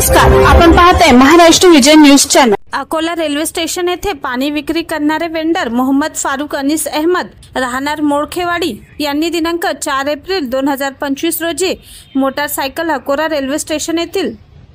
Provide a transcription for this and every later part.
नमस्कार, आपण पाहताय Maharashtra Vijay news channel. Akola railway station येथे पाणी विक्री करणारे वेंडर मोहम्मद फारुक अनीस अहमद राहणार मोळखेवाडी यांनी दिनांक 4 एप्रिल 2025 रोजी मोटारसायकल अकोला रेल्वे स्टेशन येथील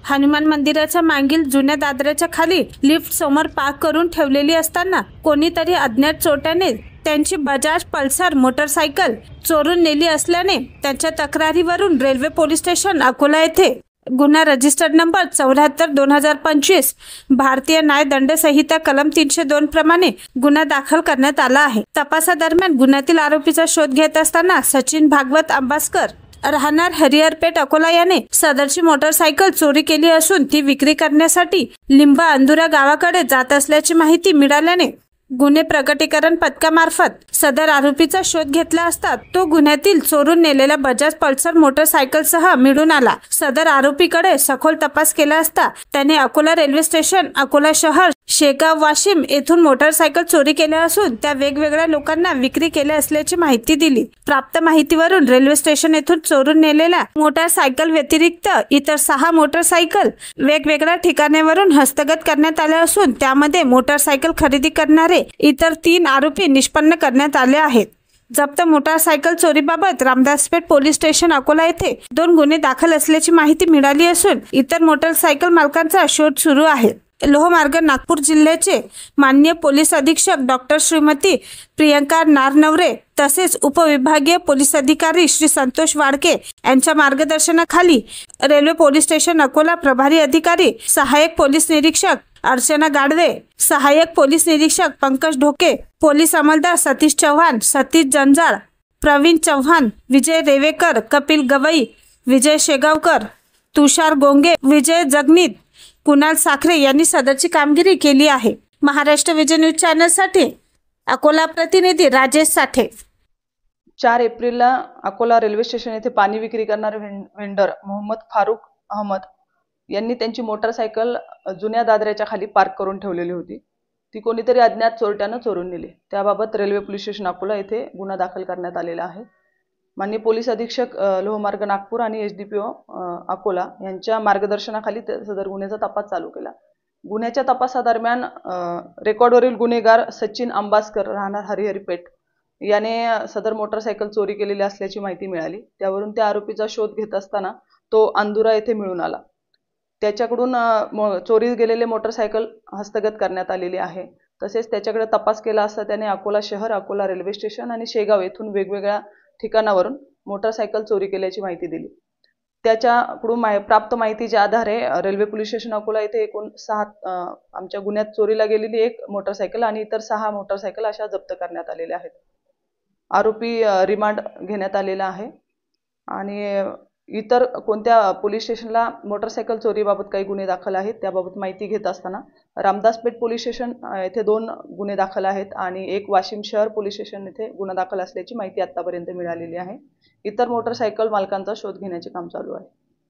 हनुमान मंदिराच्या मागील जुन्या दादराच्या खाली लिफ्ट समोर पार्क करून ठेवलेली असताना कोणीतरी अज्ञात चोरट्याने त्यांची बजाज पल्सर मोटारसायकल चोरून नेली असल्याने त्यांच्या तक्रारीवरून रेल्वे पोलीस स्टेशन अकोला येथे गुन्हा रजिस्टर्ड नंबर 74/2025 भारतीय न्याय दंड संहिता कलम 302 प्रमाणे गुन्हा दाखल करण्यात आला आहे। तपासादरम्यान गुन्ह्यातील आरोपीचा शोध घेत असताना सचिन भागवत अंबासकर राहणार हरिहरपेठ अकोला याने सदरची मोटारसायकल चोरी केली असून ती विक्री करण्यासाठी लिंबा अंदुरा गावाकडे जात असल्याची माहिती मिळाल्याने गुन्हे प्रकटीकरण पथकामार्फत सदर आरोपीचा शोध घेतला असता तो गुन्ह्यातील चोरून नेलेल्या बजाज पल्सर मोटारसायकलसह मिळून आला। सदर आरोपीकडे सखोल तपास केला असता त्याने अकोला रेल्वे स्टेशन, अकोला शहर, शेगाव, वाशिम येथून मोटारसायकल चोरी केल्या असून त्या वेगवेगळ्या लोकांना विक्री केल्या असल्याची माहिती दिली। प्राप्त माहितीवरून रेल्वे स्टेशन येथून चोरून नेलेल्या मोटारसायकल व्यतिरिक्त इतर 6 मोटारसायकल वेगवेगळ्या ठिकाणावरून हस्तगत करण्यात आल्या असून त्यामध्ये मोटारसायकल खरेदी करणारे इतर 3 आरोपी निष्पन्न करण्यात आले आहेत। जप्त मोटारसायकल चोरीबाबत रामदासपेठ पोलीस स्टेशन अकोला येथे 2 गुन्हे दाखल असल्याची माहिती मिळाली असून इतर मोटारसायकल मालकांचा शोध सुरू आहे। लोहमार्ग नागपूर जिल्ह्याचे माननीय पोलीस अधीक्षक डॉक्टर श्रीमती प्रियंका नारनवरे तसेच उपविभागीय पोलीस अधिकारी श्री संतोष वाडके यांच्या मार्गदर्शनाखाली रेल्वे पोलीस स्टेशन अकोला प्रभारी अधिकारी सहाय्यक पोलीस निरीक्षक अर्चना गाडवे, सहाय्यक पोलीस निरीक्षक पंकज ढोके, पोलीस अंमलदार सतीश चव्हाण, सतीश जंजाळ, प्रवीण चव्हाण, विजय रेवेकर, कपिल गवई, विजय शेगावकर, तुषार गोंगे, विजय जगनीत, कुणाल साखरे यांनी सदरची कामगिरी केली आहे। महाराष्ट्र विजय न्यूज चॅनल साठी अकोला प्रतिनिधी राजेश साठे। 4 एप्रिलला अकोला रेल्वे स्टेशन येथे पाणी विक्री करणारे वेंडर मोहम्मद फारुक अहमद यांनी त्यांची मोटारसायकल जुन्या दादऱ्याच्या खाली पार्क करून ठेवलेली होती। ती कोणीतरी अज्ञात चोरट्याने चोरून नेली। त्याबाबत रेल्वे पोलीस स्टेशन अकोला येथे गुन्हा दाखल करण्यात आलेला आहे। माननीय पोलीस अधीक्षक लोहमार्ग नागपूर आणि एसडीपीओ अकोला यांच्या मार्गदर्शनाखाली सदर गुन्ह्याचा तपास चालू केला। गुन्ह्याच्या तपासादरम्यान रेकॉर्डवरील गुन्हेगार सचिन अंबासकर राहणार हरिहरपेठ याने सदर मोटारसायकल चोरी केलेली असल्याची माहिती मिळाली। त्यावरून त्या आरोपीचा शोध घेत असताना तो अंदुरा येथे मिळून आला। त्याच्याकडून चोरी गेलेले मोटारसायकल हस्तगत करण्यात आलेली आहे। तसेच त्याच्याकडे तपास केला असता त्याने अकोला शहर, अकोला रेल्वे स्टेशन आणि शेगाव येथून वेगवेगळ्या ठिकाणावरून मोटारसायकल चोरी केल्याची माहिती दिली। त्याच्याकडून प्राप्त माहितीच्या आधारे रेल्वे पोलीस स्टेशन अकोला येथे एकूण 6 आमच्या गुन्ह्यात चोरीला गेलेली 1 मोटारसायकल आणि इतर 6 मोटारसायकल अशा जप्त करण्यात आलेल्या आहेत। आरोपी रिमांड घेण्यात आलेला आहे आणि इतर कोणत्या पोलीस स्टेशनला मोटारसायकल चोरीबाबत काही गुन्हे दाखल आहेत त्याबाबत माहिती घेत असताना रामदासपेठ पोलीस स्टेशन येथे 2 गुन्हे दाखल आहेत आणि 1 वाशिम शहर पोलीस स्टेशन येथे गुन्हा दाखल असल्याची माहिती आतापर्यंत मिळालेली आहे। इतर मोटारसायकल मालकांचा शोध घेण्याचे काम चालू आहे।